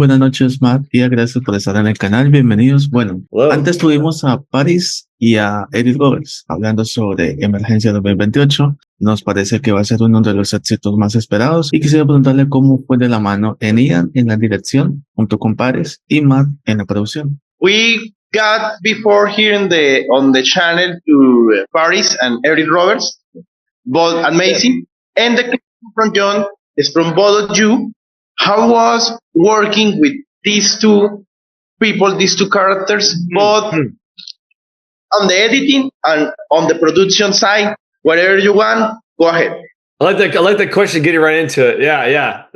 buenas noches, Matt, y gracias por estar en el canal. Bienvenidos. Bueno, Hello. antes tuvimos a Paris y a Eric Roberts hablando sobre Emergencia 2028. Nos parece que va a ser uno de los éxitos más esperados y quisiera preguntarle cómo fue de la mano en Ian en la dirección, junto con Paris y Matt en la producción. We got before here on the channel to Paris and Eric Roberts, both amazing. And the question from Jhon is from both of you. How was working with these two people, these two characters, both on the editing and on the production side? Whatever you want, go ahead. I like that question. Getting right into it. Yeah.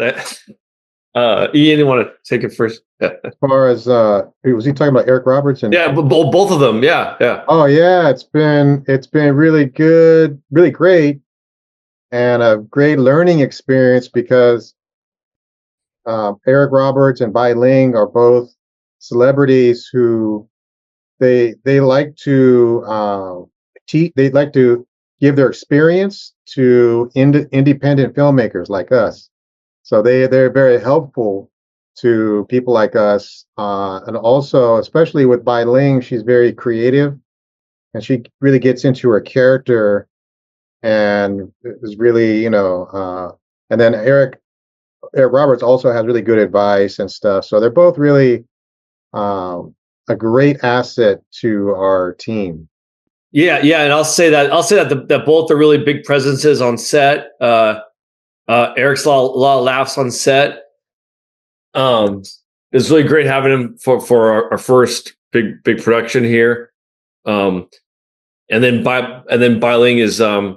Ian, you want to take it first? Yeah. As far as was he talking about Eric Roberts? And yeah, both of them. Yeah. Oh yeah, it's been really good, really great, and a great learning experience because Eric Roberts and Bai Ling are both celebrities who they like to teach. They like to give their experience to independent filmmakers like us. So they're very helpful to people like us, and also especially with Bai Ling, she's very creative, and she really gets into her character, and is really and then Eric Roberts also has really good advice and stuff. So they're both really a great asset to our team. Yeah, and I'll say that both are really big presences on set. Eric's a lot of laughs on set. It's really great having him for our first big production here. And then Bai Ling is really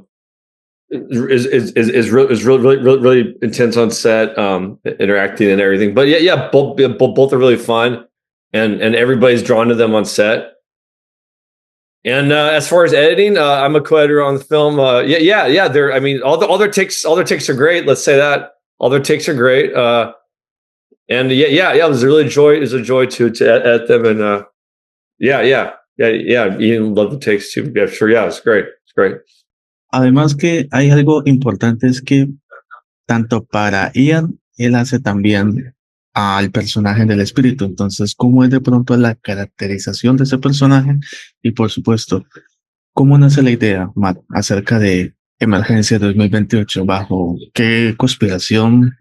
intense on set, interacting and everything. But yeah, both are really fun, and everybody's drawn to them on set. And as far as editing, I'm a co-editor on the film. Yeah. They're, I mean, all their takes are great. Let's say that all their takes are great. And it was a really joy. It was a joy to edit them. And yeah. Ian loved the takes too. Yeah, sure. Yeah, it's great. Además que hay algo importante es que tanto para Ian, él hace también al personaje del espíritu. Entonces, ¿cómo es de pronto la caracterización de ese personaje? Y por supuesto, ¿cómo nace la idea, Matt, acerca de Emergencia 2028? ¿Bajo qué conspiración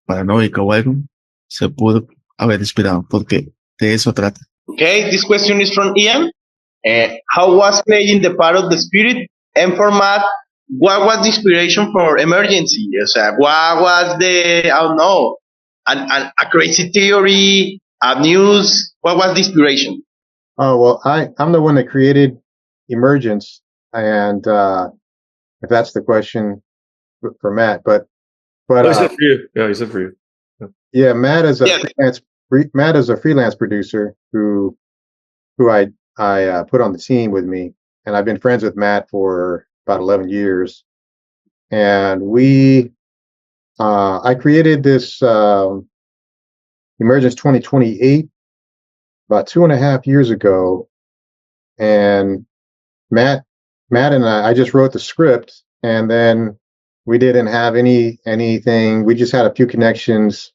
paranoica o algo se pudo haber inspirado? Porque de eso trata. Okay, this question is from Ian. How was playing the part of the spirit? And for Matt, what was the inspiration for Emergency? What was the, I don't know, a crazy theory, a news? What was the inspiration? Oh, well, I'm the one that created Emergence, and if that's the question for Matt, but he said for you. Yeah, he said for you. Yeah, Matt is a freelance producer who I put on the team with me, and I've been friends with Matt for about 11 years, and I created this Emergence 2028 about 2.5 years ago, and Matt and I just wrote the script, and then we didn't have anything. We just had a few connections,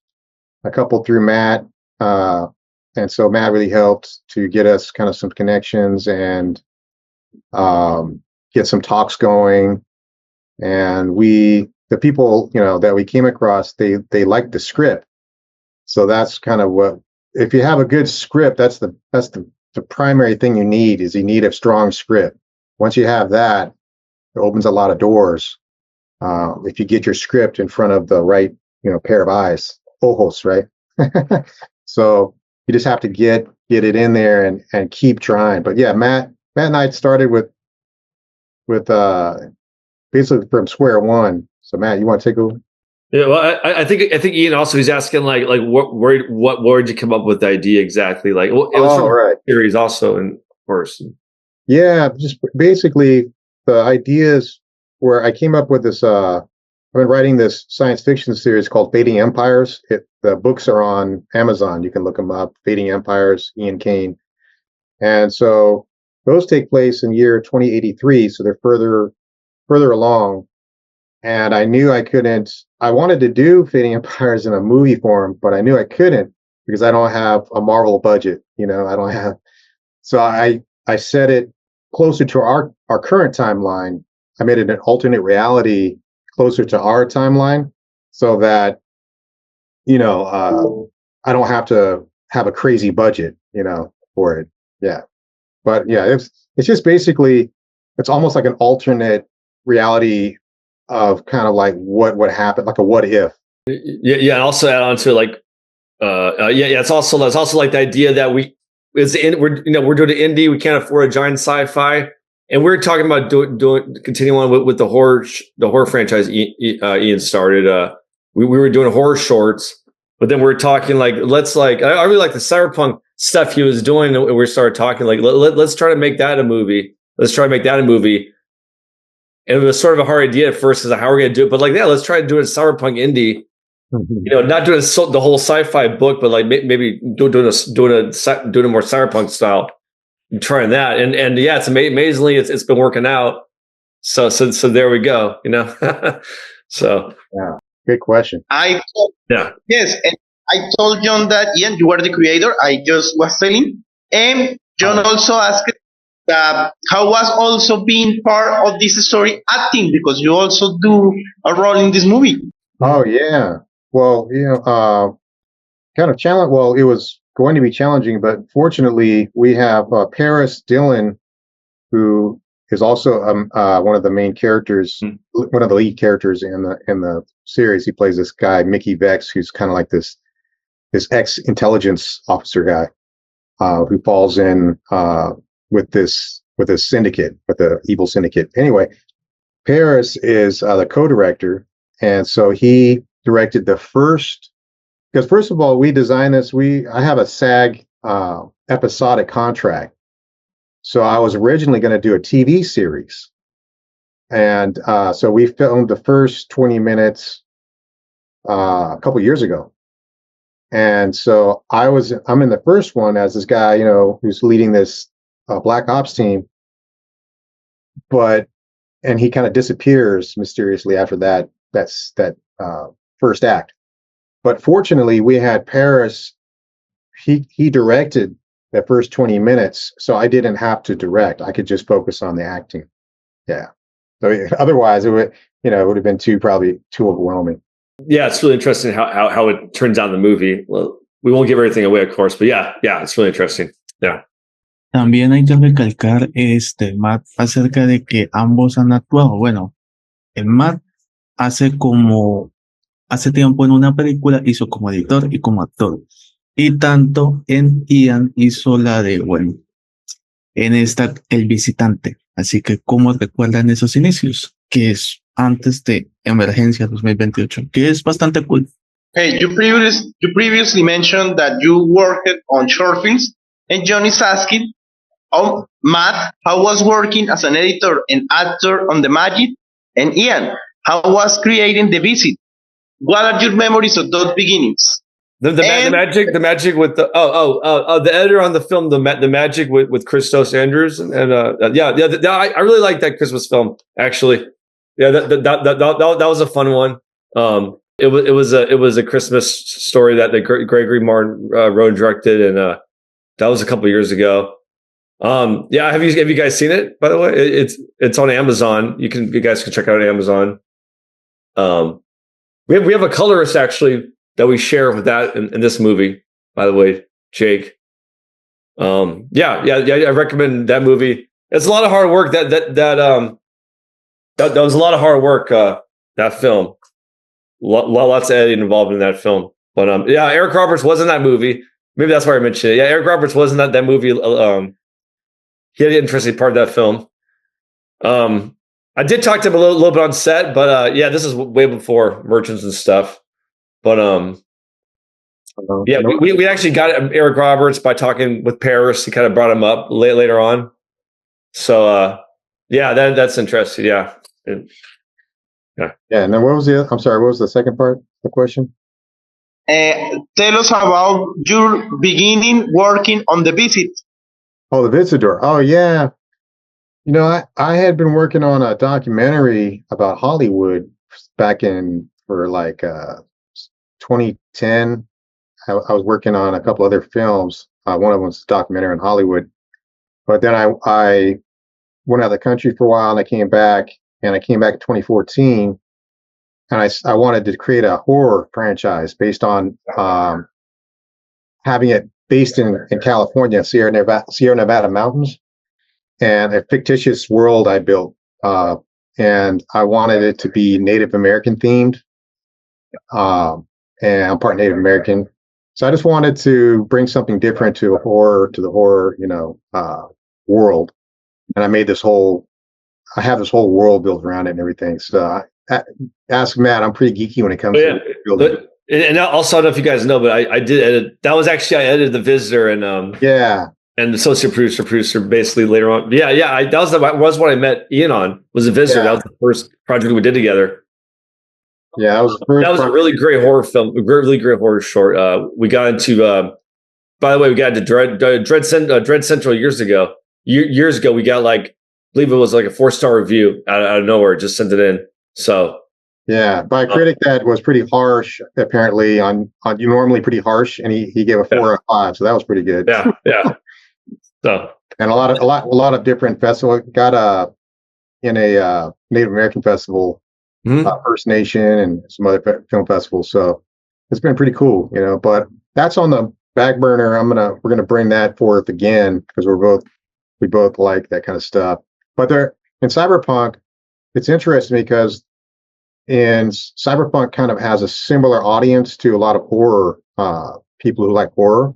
a couple through Matt, and so Matt really helped to get us kind of some connections and get some talks going. And the people that we came across, they liked the script. So that's kind of what, if you have a good script, that's the primary thing you need a strong script. Once you have that, it opens a lot of doors. If you get your script in front of the right, pair of eyes, ojos, right? So you just have to get it in there and keep trying. But yeah, Matt and I started with basically from square one. So Matt, you want to take over? Yeah, well, I think Ian also, he's asking like where did you come up with the idea exactly? Like, well, it was from right. Series also, and of course. Yeah, just basically the ideas where I came up with this. I've been writing this science fiction series called Fading Empires. The books are on Amazon. You can look them up. Fading Empires, Ian Kane, and so those take place in year 2083. So they're further along. And I knew I couldn't. I wanted to do Fading Empires in a movie form, but I knew I couldn't because I don't have a Marvel budget. You know, I don't have. So I set it closer to our current timeline. I made it an alternate reality closer to our timeline, so that I don't have to have a crazy budget, for it. Yeah, but yeah, it's just basically it's almost like an alternate reality of kind of like what would happen, like a what if. Yeah. And also add on to like, it's also like the idea that we're doing an indie, we can't afford a giant sci-fi, and we're talking about doing continuing on with the horror franchise. Ian started. We were doing horror shorts, but then we're talking like I really like the cyberpunk stuff he was doing, and we started talking like let's try to make that a movie. Let's try to make that a movie. And it was sort of a hard idea at first, is like, how are we going to do it? But like, yeah, let's try to do a cyberpunk indie. Not doing the whole sci-fi book, but like maybe doing a more cyberpunk style. And trying that, and yeah, it's amazingly it's been working out. So there we go. So yeah, good question. Yes, and I told Jhon that Ian, you are the creator. I just was telling, and Jhon also asked how was also being part of this story acting, because you also do a role in this movie. Oh yeah, well kind of challenge. Well, it was going to be challenging, but fortunately we have Paris Dillon, who is also one of the main characters, one of the lead characters in the series. He plays this guy Mickey Vex, who's kind of like this ex-intelligence officer guy who falls in with a syndicate, with the evil syndicate. Anyway, Paris is the co-director, and so he directed the first. Because first of all, we designed this. I have a SAG episodic contract, so I was originally going to do a TV series, and so we filmed the first 20 minutes a couple years ago, and so I'm in the first one as this guy, who's leading this Black Ops team, and he kind of disappears mysteriously after that first act. But fortunately, we had Paris. He directed the first 20 minutes, so I didn't have to direct. I could just focus on the acting. Yeah. So otherwise, it would have been probably too overwhelming. Yeah, it's really interesting how it turns out in the movie. Well, we won't give everything away, of course, but yeah, it's really interesting. Yeah. También hay que recalcar Matt, acerca de que ambos han actuado. Bueno, el Matt hace tiempo en una película hizo como editor y como actor. Y tanto en Ian hizo la de, en esta El Visitante. Así que, ¿cómo recuerdan esos inicios? Que es antes de Emergencia 2028, que es bastante cool. Hey, you previously mentioned that you worked on short films, and Jhon is asking, Matt, how was working as an editor and actor on The Magic? And Ian, how was creating The Visit? What are your memories of those beginnings? The magic with the editor on the film, the magic with Christos Andrews, and I really like that Christmas film, actually. Yeah, that was a fun one. It was a Christmas story that Gregory Martin wrote and directed, and that was a couple years ago. Have you guys seen it? By the way, it's on Amazon. You guys can check it out on Amazon. We have a colorist actually that we share with that in this movie, by the way, Jake. I recommend that movie. It's a lot of hard work. That was a lot of hard work. That film, lots of editing involved in that film. But Eric Roberts was in that movie. Maybe that's why I mentioned it. Yeah, Eric Roberts was in that movie. He had an interesting part of that film. I did talk to him a little bit on set, but this is way before Emergence and stuff. But we actually got Eric Roberts by talking with Paris. He kind of brought him up later on. So that's interesting. Yeah. And then what was the second part of the question? Tell us about your beginning working on The Visit. Oh, The Visitor. Oh, yeah. I had been working on a documentary about Hollywood back for 2010. I was working on a couple other films. One of them was a documentary in Hollywood. But then I went out of the country for a while, and I came back. And I came back in 2014, and I wanted to create a horror franchise based on having it based in California, Sierra Nevada mountains, and a fictitious world I built. And I wanted it to be Native American themed. And I'm part Native American. So I just wanted to bring something different to the horror, world. And I made I have this whole world built around it and everything. So ask Matt, I'm pretty geeky when it comes to building. And also, I don't know if you guys know, but I did edit. That was actually, I edited The Visitor and the associate producer basically later on. That was what I met Ian on, was The Visitor. That was the first project we did together. Yeah, that was the first. That was a really great horror film, a really great horror short. We got into, by the way, we got into Dread Central years ago. Years ago, we got I believe it was like a 4-star review out of nowhere. Just sent it in. So. Yeah, by a critic that was pretty harsh, apparently on you normally pretty harsh, and he gave a 4 out of 5, so that was pretty good. Yeah. So and a lot of different festivals. Got in a Native American festival, First Nation, and some other film festivals. So it's been pretty cool, But that's on the back burner. We're gonna bring that forth again because we both like that kind of stuff. But in cyberpunk, it's interesting because cyberpunk kind of has a similar audience to a lot of horror people who like horror.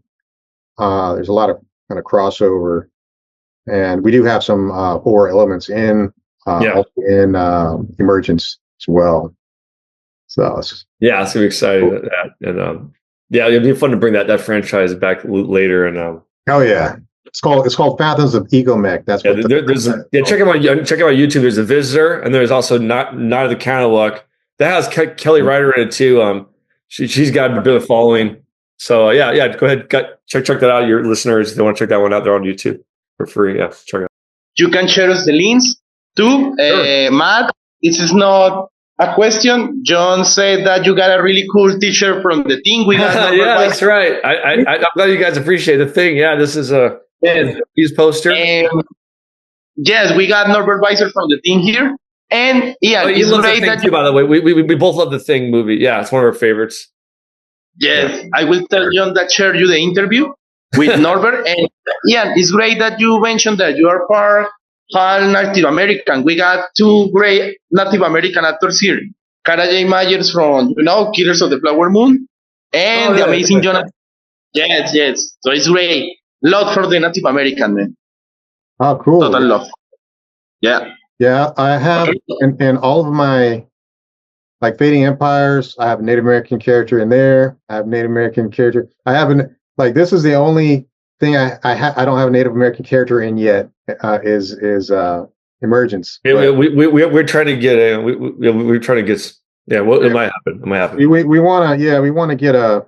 There's a lot of kind of crossover, and we do have some horror elements in Emergence as well. So so excited at that, and it'd be fun to bring that franchise back later. And oh yeah, it's called Fathoms of Egomech. That's what check out YouTube. There's The Visitor, and there's also Night of the Kanawuk. That has Kelly Ryder in it too. She's got a bit of following. So go ahead, check that out. Your listeners, if they want to check that one out, they're on YouTube for free. Yeah, check it out. You can share us the links too. Sure. Matt, this is not a question. Jhon said that you got a really cool t-shirt from the thing. We got that's right. I'm glad you guys appreciate the thing. Yeah, this is a his poster. Yes, we got Norbert Weiser from the thing here. And he loves the thing too, by the way. We both love the Thing movie. Yeah, it's one of our favorites. Yes, I will tell Jhon that share you the interview with Norbert. And it's great that you mentioned that you are part Native American. We got 2 great Native American actors here. Cara J. Myers from Killers of the Flower Moon, and the amazing Jonathan. Yes. So it's great. Love for the Native American, man. Oh, cool. Total love. Yeah. Yeah, I have in all of my Fading Empires, I have a Native American character in there. I have a Native American character. I haven't this is the only thing I don't have a Native American character in yet. Is Emergence. Yeah, we're trying to get we're trying to get. Yeah, it might happen. It might happen. We want to get a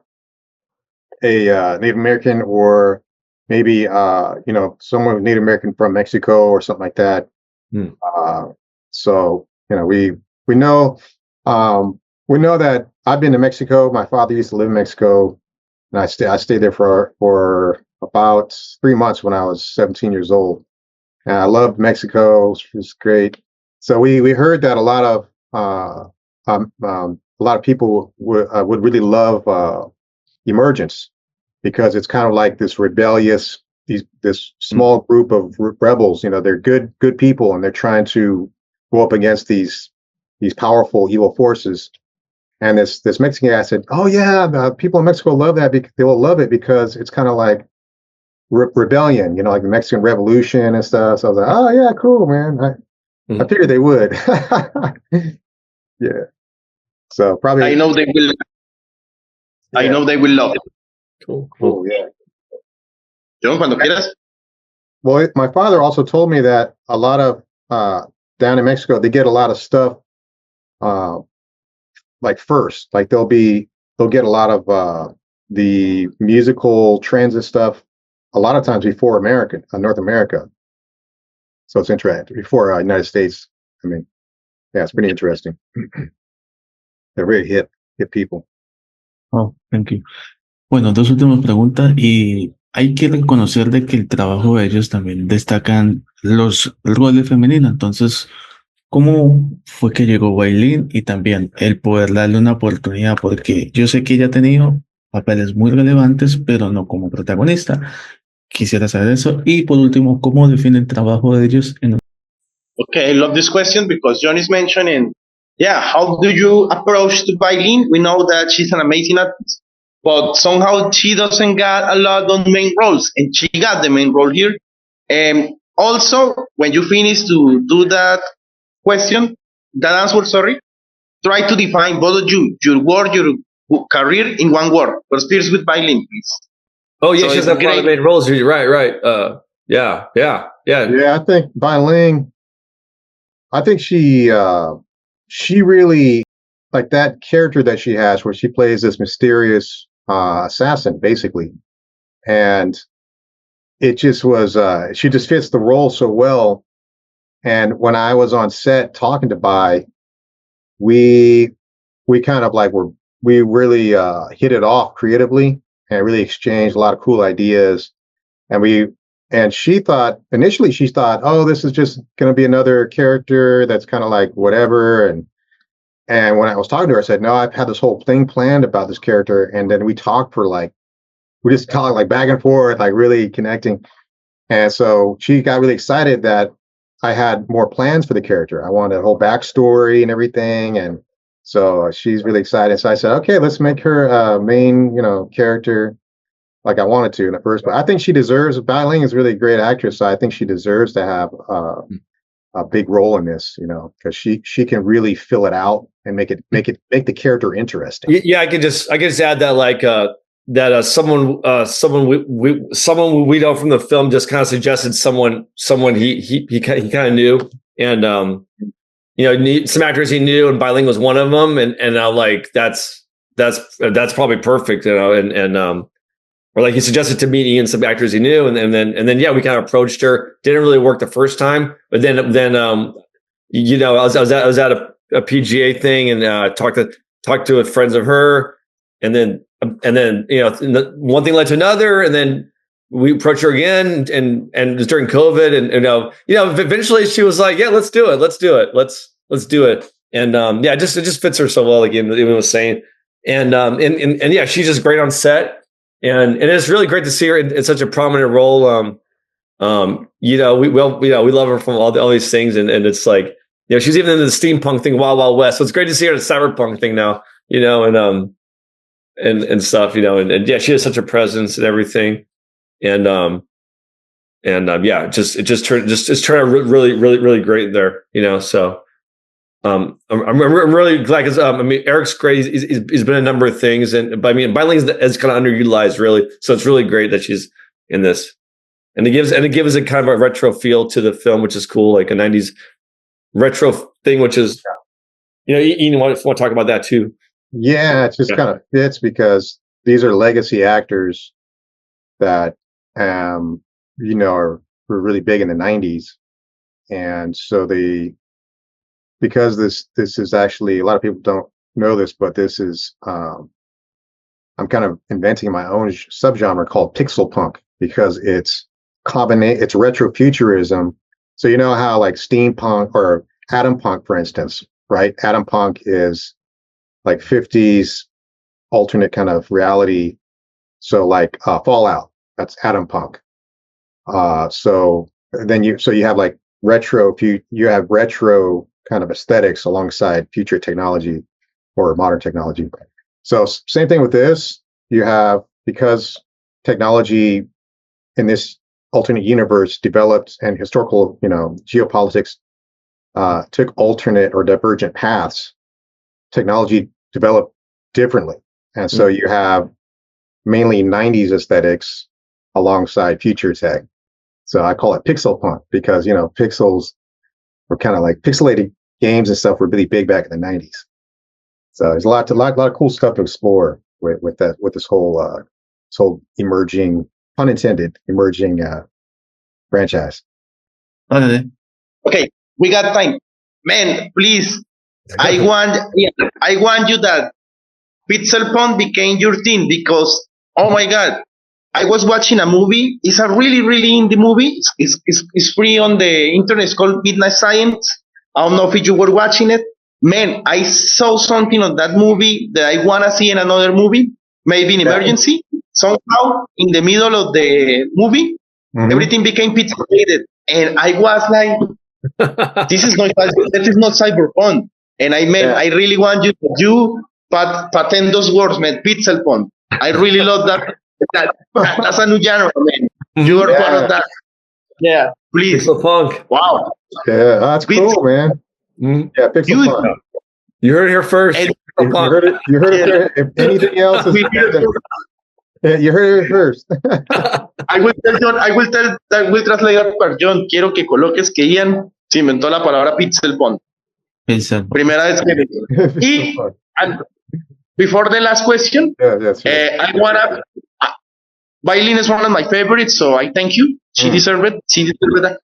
Native American, or maybe someone with Native American from Mexico or something like that. So we know that I've been to Mexico. My father used to live in Mexico, and I stayed there for about 3 months when I was 17 years old, and I loved Mexico. It was great. So we heard that a lot of people would really love Emergence, because it's kind of like this rebellious, this small group of rebels. They're good people, and they're trying to go up against these powerful evil forces. And this Mexican guy said, "Oh yeah, people in Mexico love that. They will love it because it's kind of like rebellion, like the Mexican Revolution and stuff." So I was like, "Oh yeah, cool, man." I figured they would. Yeah. So probably. I know they will. Yeah. I know they will love it. Cool. Yeah. Jhon, cuando quieras. Well, my father also told me that a lot of down in Mexico, they get a lot of stuff first. They'll get a lot of the musical transit stuff a lot of times before North America. So it's interesting, before United States. I mean, yeah, it's pretty interesting. They're really hip people. Oh, thank you. Bueno, dos últimas preguntas y hay que reconocer de que el trabajo de ellos también destacan los roles femeninos. Entonces, ¿cómo fue que llegó Wailin y también el poder darle una oportunidad? Porque yo sé que ella ha tenido papeles muy relevantes, pero no como protagonista. Quisiera saber eso. Y por último, ¿cómo define el trabajo de ellos en... Okay, I love this question because John is mentioning, yeah, how do you approach to Bailin? We know that she's an amazing actress, but somehow she doesn't get a lot of main roles, and she got the main role here. And also, when you finish to do that question, that answer, sorry, try to define both of you, your work, your career in one word. But first with Bailin, please. Oh yeah, So she it's doesn't have a lot of great. main roles. You're right, right. Yeah. Yeah, I think Bai Ling, I think she really, like that character that she has where she plays this mysterious assassin basically, and it just was she just fits the role so well. And when I was on set talking to Bai, we we kind of like were we really hit it off creatively and really exchanged a lot of cool ideas. And she thought initially, she thought, oh, this is just going to be another character that's kind of like whatever. And when I was talking to her, I said, no, I've had this whole thing planned about this character. And then we talked for like, we just talked like back and forth, like really connecting. And so she got really excited that I had more plans for the character. I wanted a whole backstory and everything. And so she's really excited. So I said, okay, let's make her a main, character like I wanted to in the first. But I think she deserves. Bai Ling is really a great actress. So I think she deserves to have a big role in this, because she can really fill it out and make the character interesting. Yeah, I could just add that like someone we know from the film just kind of suggested someone he kind of knew, and some actors he knew, and Bai Ling was one of them, and now like that's probably perfect, or like he suggested to meet Ian some actors he knew, and then yeah, we kind of approached her. Didn't really work the first time, but then I was at a PGA thing and talked to friends of her, and then one thing led to another, and then we approached her again, and it was during COVID, and eventually she was like, yeah, let's do it, let's do it, and yeah, it just fits her so well, like Ian was saying, and yeah, she's just great on set. And it's really great to see her in such a prominent role. We love her from all these things, and it's like, she's even in the steampunk thing, Wild Wild West. So it's great to see her in the cyberpunk thing now, and stuff, and yeah, she has such a presence and everything, and yeah, it just turned out really, really, really great there, so. I'm really glad because Eric's great. He's been in a number of things, but Bai Ling is kind of underutilized, really. So it's really great that she's in this, and it gives a kind of a retro feel to the film, which is cool, like a '90s retro thing, which is, Ian, you want to talk about that too? Yeah, it just kind of fits because these are legacy actors that were really big in the '90s, and so because this is actually, a lot of people don't know this, but this is I'm kind of inventing my own subgenre called pixel punk because it's retrofuturism. So you know how like steampunk or atom punk, for instance, right? Atom punk is like 50s alternate kind of reality. So like Fallout, that's atom punk. So you have like retro kind of aesthetics alongside future technology or modern technology. So same thing with this. You have, because technology in this alternate universe developed and historical, geopolitics took alternate or divergent paths. Technology developed differently. And so you have mainly 90s aesthetics alongside future tech. So I call it pixel punk because, pixels were kind of like pixelated games and stuff were really big back in the 90s. So there's a lot of cool stuff to explore with this whole emerging, pun intended, franchise. Okay, we got time. Man, please, I want you that Pixel Punk became your team because oh my God, I was watching a movie. It's a really, really indie movie. It's free on the internet. It's called Midnight Science. I don't know if you were watching it. Man, I saw something on that movie that I want to see in another movie, maybe in Emergency. Somehow, in the middle of the movie, everything became pixelated. And I was like, this is not cyberpunk. And I really want you to patent those words, man. Pixel punk. I really love that. That's a new genre, man. You are part of that. Yeah, please. Pixel punk. Wow. Yeah, that's cool, man. Yeah, Pixel punk. You heard it here first. You heard it. You heard it there. If anything else is you heard it first. I will tell John. I will translate para John. Quiero que coloques que Ian se inventó la palabra pixel punk. Primera vez que y before the last question, I wanna. Bailin is one of my favorites, so I thank you. She deserved it.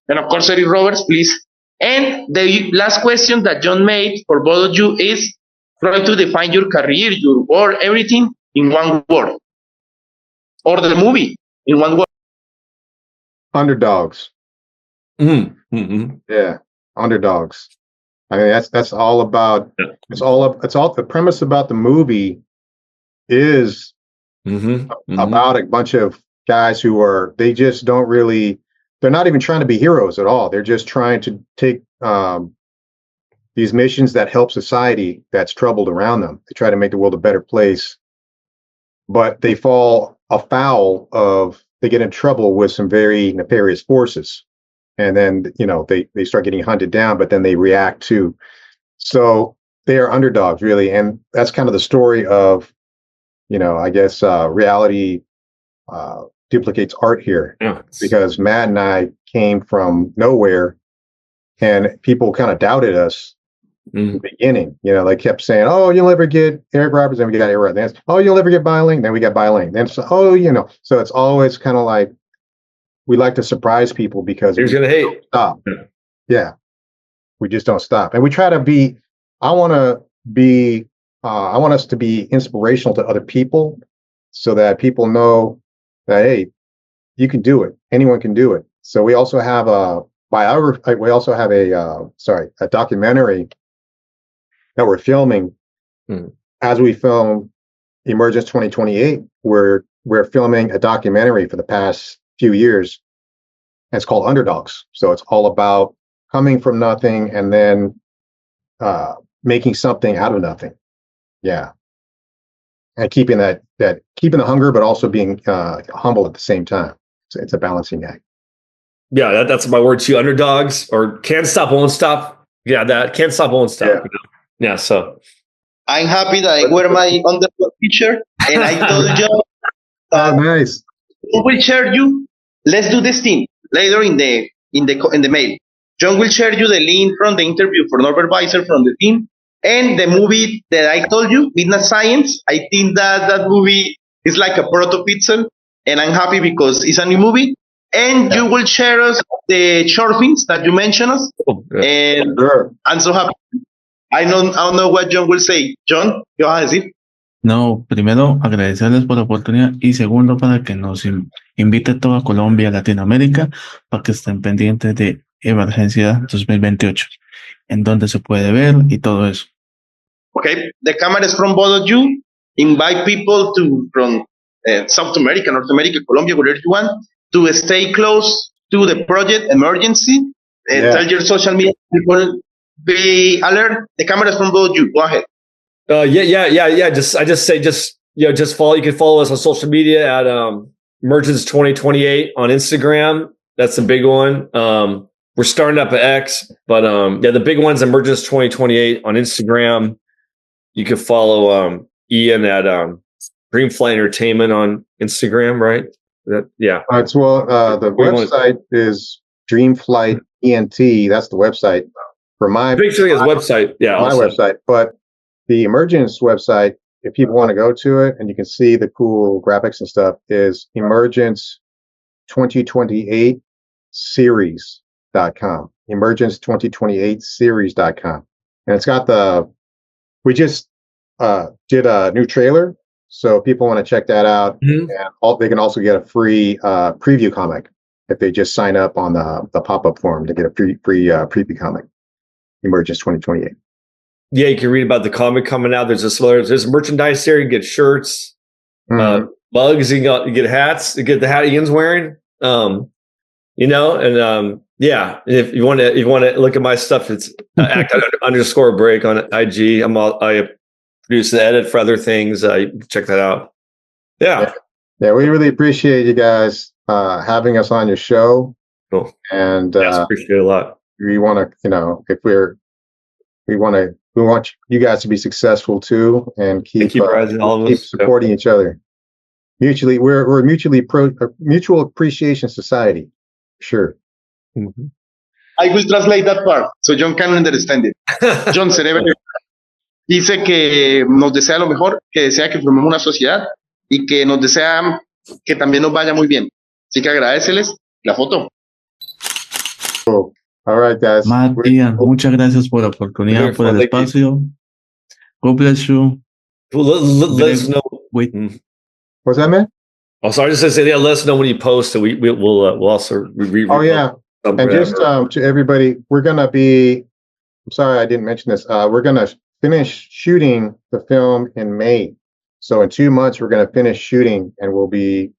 And of course, Eric Roberts, please. And the last question that Jhon made for both of you is try to define your career, your work, everything in one word. Or the movie in one word. Underdogs. Yeah, underdogs. I mean, that's all about. It's all the premise about the movie is about a bunch of guys who they just don't really. They're not even trying to be heroes at all. They're just trying to take these missions that help society that's troubled around them. They try to make the world a better place, but they fall afoul of. They get in trouble with some very nefarious forces, and then they start getting hunted down. But then they react too. So they are underdogs, really, and that's kind of the story of, I guess reality duplicates art here, because Matt and I came from nowhere, and people kind of doubted us in the beginning. They kept saying, "Oh, you'll never get Eric Roberts," and we got Eric Roberts. Oh, you'll never get Biling, then we got Biling. Then so it's always kind of like we like to surprise people because who's gonna hate? Stop. Yeah, we just don't stop, and we try to be. I want us to be inspirational to other people, so that people know that, hey, you can do it. Anyone can do it. So we also have a biography. We also have a documentary that we're filming as we film Emergence 2028. We're filming a documentary for the past few years. And it's called Underdogs. So it's all about coming from nothing and then making something out of nothing. Yeah. And keeping keeping the hunger, but also being humble at the same time. So it's a balancing act. Yeah, that's my word too. Underdogs, or can't stop, won't stop. Yeah, that can't stop, won't stop. Yeah. So I'm happy that I wear my underdog picture, and I told you. Oh, nice. We will share you. Let's do this thing later in the mail. Jhon will share you the link from the interview for Norbert Weiser from the team. And the movie that I told you, Midnight Science, I think that movie is like a proto-pixel, and I'm happy because it's a new movie. And you will share us the short films that you mentioned us. And I'm so happy. I don't know what Jhon will say. Jhon, ¿qué vas a decir? No, primero agradecerles por la oportunidad y segundo para que nos invite toda Colombia, Latinoamérica, para que estén pendientes de Emergencia 2028, en donde se puede ver y todo eso. Okay, the camera is from both of you. Invite people from South America, North America, Colombia, wherever you want, to stay close to the project Emergency. Tell your social media people, be alert. The camera is from both of you. Go ahead. Yeah. Just follow. You can follow us on social media at Emergence 2028 on Instagram. That's the big one. We're starting up at X, but the big one's Emergence 2028 on Instagram. You can follow Ian at Dreamflight Entertainment on Instagram, right? Yeah. All right. So, the website is Dreamflight ENT. That's the website for my website. Yeah, my website. But the Emergence website, if people want to go to it and you can see the cool graphics and stuff, is Emergence 2028 series.com. Emergence 2028 series.com. And it's got we just did a new trailer. So if people want to check that out, Mhm. and they can also get a free preview comic if they just sign up on the pop-up form to get a free preview comic, Emergence 2028. Yeah, you can read about the comic coming out. There's merchandise there. You get shirts, mugs. You get hats. You get the hat Ian's wearing. Yeah. If you want to look at my stuff, it's @_break on IG. I produce and edit for other things. You can check that out. Yeah. We really appreciate you guys having us on your show. Cool. And appreciate it a lot. We want to, we want you guys to be successful too, and keep supporting each other. Mutually, we're a mutual appreciation society. Sure. Mm-hmm. I will translate that part so Jhon can understand it. Jhon Cerebro dice que nos desea lo mejor, que desea que formemos una sociedad y que nos desea que también nos vaya muy bien. Así que agradeceles la foto. Cool. All right, guys. Matt, Ian, muchas gracias por la oportunidad, por el espacio. God bless you. Let us know. Wait. What's that, man? Oh, sorry, just to say, let us know when you post, and we'll also and just to everybody, we're gonna be. I'm sorry, I didn't mention this. We're gonna finish shooting the film in May. So in 2 months, we're gonna finish shooting, and we'll be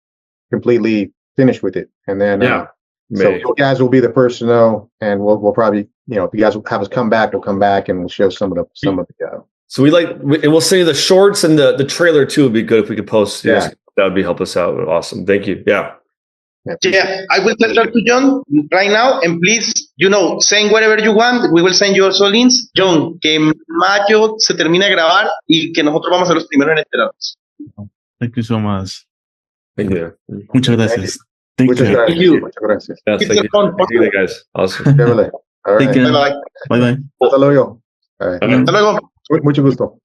completely finished with it. And then so you guys will be the first to know, and we'll probably, if you guys will have us come back, we'll come back and we'll show some of the. So we'll send you the shorts, and the trailer too would be good if we could post. Yeah. That would help us out. Awesome. Thank you. Yeah. I will tell that to Jhon right now, and please, send whatever you want. We will send you also links. Jhon, que en mayo se termine de grabar y que nosotros vamos a ser los primeros en enterarnos. Thank you so much. Thank you. Muchas gracias. Thank you. Thank you. Muchas gracias. Yes, thank you. Thank you, guys. Awesome. All right. Take care. Bye bye. Bye bye. Hasta luego. All right. Hasta luego. Mucho gusto.